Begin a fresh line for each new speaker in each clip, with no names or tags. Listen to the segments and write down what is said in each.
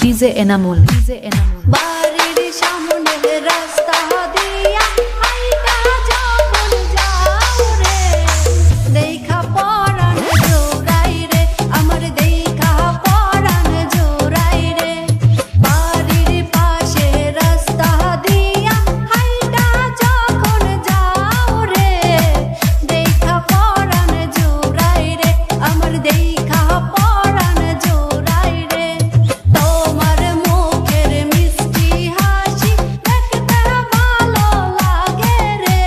DJ Enamul
বাড়ির সামনে রাস্তা দিয়া হাইটা যখন যাও রে, দেখা পরাণ জোড়াই রে, আমার দেখা পরাণ জোড়াই রে। বাড়ির পাশে রাস্তা দিয়া হাইটা যখন যাও রে, দেখা পরাণ জোড়াই রে, আমার দেখা পরাণ জোড়াই রে। তোমার মুখের মিষ্টি হাসি দেখতে ভালো লাগে রে,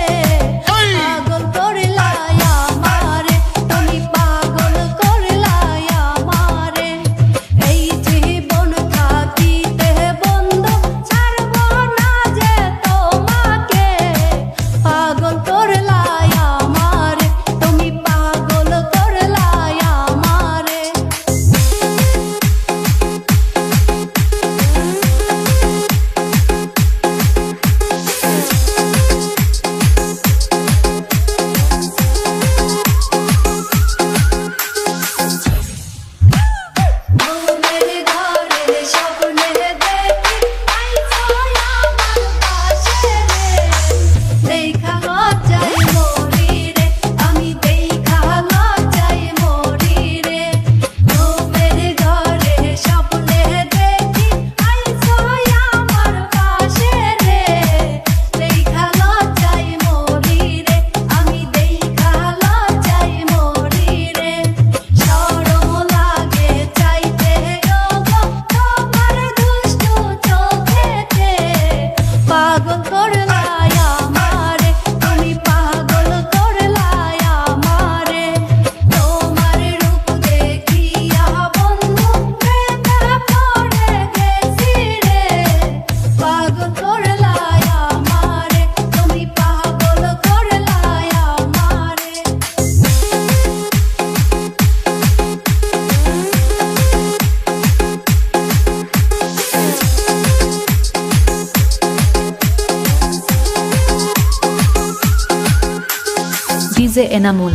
পাগল করলাই আমারে, তুমি পাগল করলাই আমারে। এই জীবন থাকিতে বন্ধু ছাড়ব না যে তোমাকে, পাগল করলাই আমারে, তুমি পাগল করলাই আমারে। ঘুমের ঘরে স্বপ্নে দেখি আইছো আমার পাশে রে, দেখা লজ্জায় মরি রে, আমি দেখা লজ্জায় মরি রে। ঘুমের ঘরে স্বপ্নে দেখি আইছো আমার পাশে রে, দেখা লজ্জায় মরি রে, আমি দেখা লজ্জায় মরি রে। শরম লাগে চাইতে ওগো তোমার দুষ্টু চোখেতে, পাগল করলাই আমারে, তুমি পাগল করলাই আমারে। তোমার রূপ দেখিয়া বন্ধু প্রেমে পড়ে গেছি রে, পাগল করলাই আমারে, তুমি পাগল করলাই আমারে।
ডিজে এনামুল